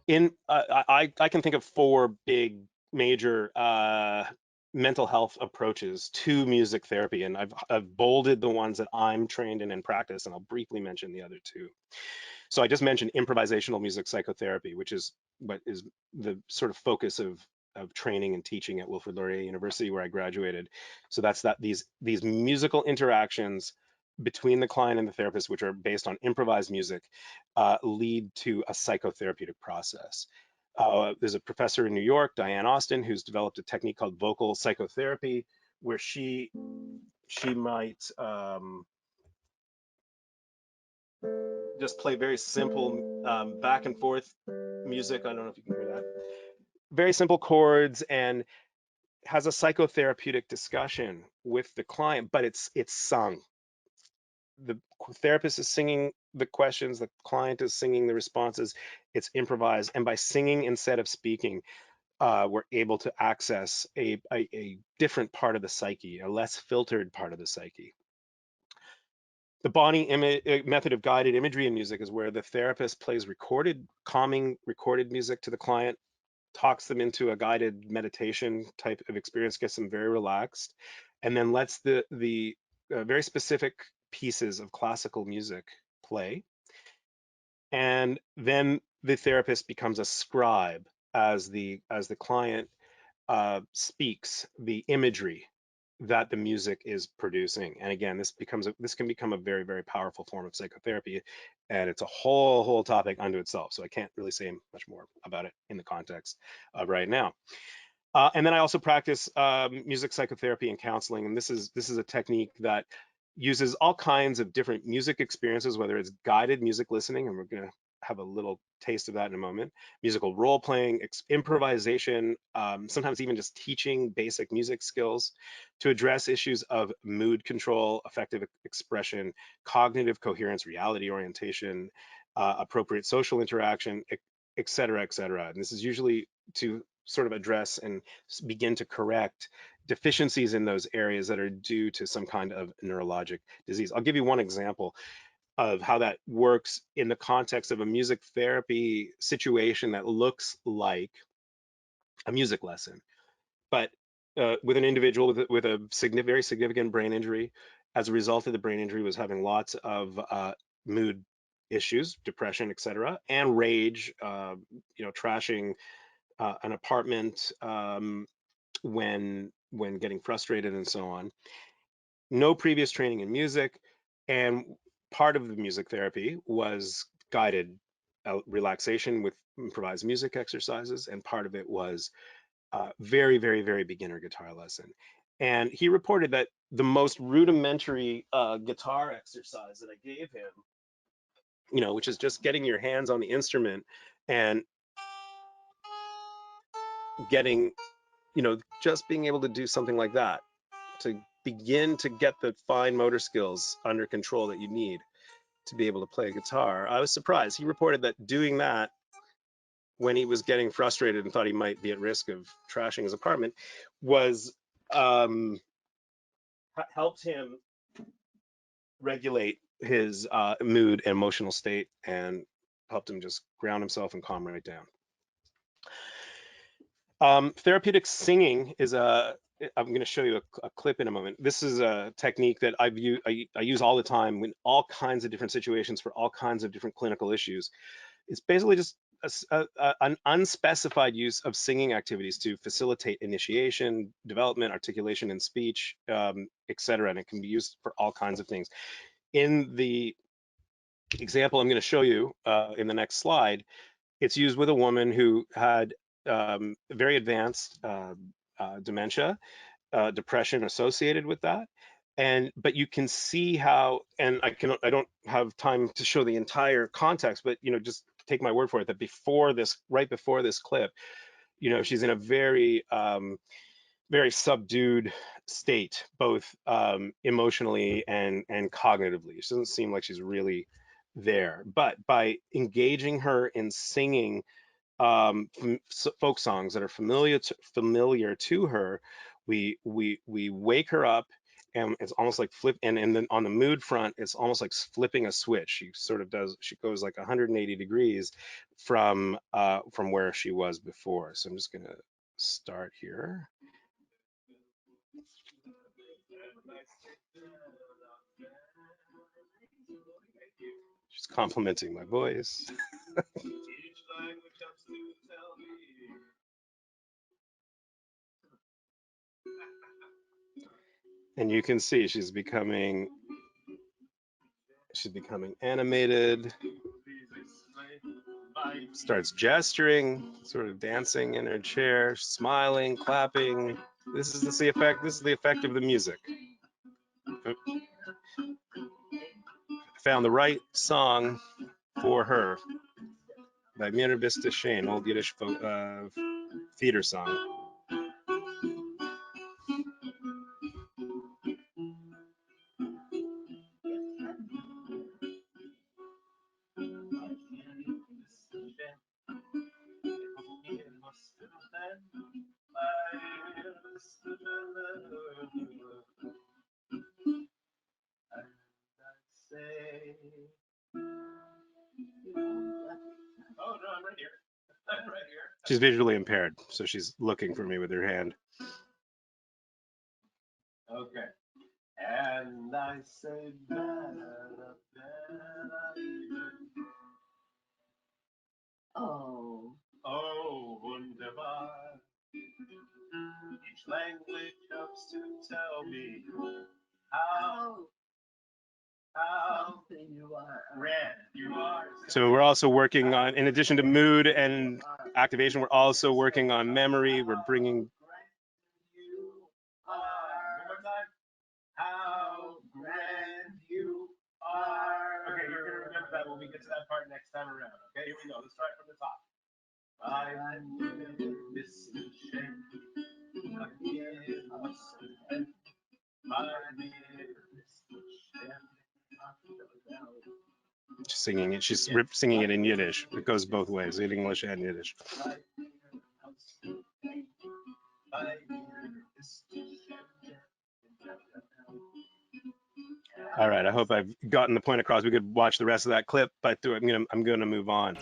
I can think of four big major mental health approaches to music therapy, and I've bolded the ones that I'm trained in and practice, and I'll briefly mention the other two. So I just mentioned improvisational music psychotherapy, which is what is the sort of focus of training and teaching at Wilfrid Laurier University, where I graduated. So that's that these musical interactions between the client and the therapist, which are based on improvised music, lead to a psychotherapeutic process. There's a professor in New York, Diane Austin, who's developed a technique called vocal psychotherapy, where she might just play very simple back and forth music. I don't know if you can hear that. Very simple chords, and has a psychotherapeutic discussion with the client, but it's sung. The therapist is singing the questions, the client is singing the responses. It's improvised, and by singing instead of speaking, we're able to access a different part of the psyche, a less filtered part of the psyche. The Bonnie method of guided imagery in music is where the therapist plays calming recorded music to the client, talks them into a guided meditation type of experience, gets them very relaxed, and then lets the very specific pieces of classical music play. And then the therapist becomes a scribe as the client speaks the imagery that the music is producing. And again, this can become a very, very powerful form of psychotherapy, and it's a whole topic unto itself. So I can't really say much more about it in the context of right now. And then I also practice music psychotherapy and counseling, and this is a technique that uses all kinds of different music experiences, whether it's guided music listening, and we're going to have a little taste of that in a moment, musical role playing, improvisation, sometimes even just teaching basic music skills to address issues of mood control, effective expression, cognitive coherence, reality orientation, appropriate social interaction, et cetera, et cetera. And this is usually to sort of address and begin to correct deficiencies in those areas that are due to some kind of neurologic disease. I'll give you one example of how that works in the context of a music therapy situation that looks like a music lesson, but with an individual with a very significant brain injury. As a result of the brain injury, was having lots of mood issues, depression, etc., and rage, trashing an apartment when getting frustrated and so on. No previous training in music, and part of the music therapy was guided relaxation with improvised music exercises, and part of it was very, very, very beginner guitar lesson. And he reported that the most rudimentary guitar exercise that I gave him, which is just getting your hands on the instrument and getting, just being able to do something like that to begin to get the fine motor skills under control that you need to be able to play a guitar. I was surprised. He reported that doing that when he was getting frustrated and thought he might be at risk of trashing his apartment was helped him regulate his mood and emotional state, and helped him just ground himself and calm right down. Therapeutic singing is I'm going to show you a clip in a moment. This is a technique that I use all the time in all kinds of different situations for all kinds of different clinical issues. It's basically just an unspecified use of singing activities to facilitate initiation, development, articulation in speech, etc. And it can be used for all kinds of things. In the example I'm going to show you in the next slide, it's used with a woman who had very advanced dementia, depression associated with that. But you can see how, and I don't have time to show the entire context, but just take my word for it that right before this clip, she's in a very very subdued state, both emotionally and cognitively. She doesn't seem like she's really there. But by engaging her in singing folk songs that are familiar to her, we wake her up, and it's almost like flip, and then on the mood front, it's almost like flipping a switch. She sort of does, she goes like 180 degrees from where she was before. So I'm just gonna start here. She's complimenting my voice. And you can see she's becoming animated, starts gesturing, sort of dancing in her chair, smiling, clapping. This is the effect. This is the effect of the music. I found the right song for her by Mir Bist Shane, old Yiddish theater song. She's visually impaired, so she's looking for me with her hand. Okay. And I say, oh, wunderbar. Each language helps to tell me how you are. So we're also working on, in addition to mood and activation, we're also working on memory. We're bringing. How grand you are. Okay, you're gonna remember that when we get to that part next time around. Okay, here we go. Let's start from the top. I'm missing shame. She's singing it. She's singing it in Yiddish. It goes both ways, in English and Yiddish. All right, I hope I've gotten the point across. We could watch the rest of that clip, but I'm gonna move on.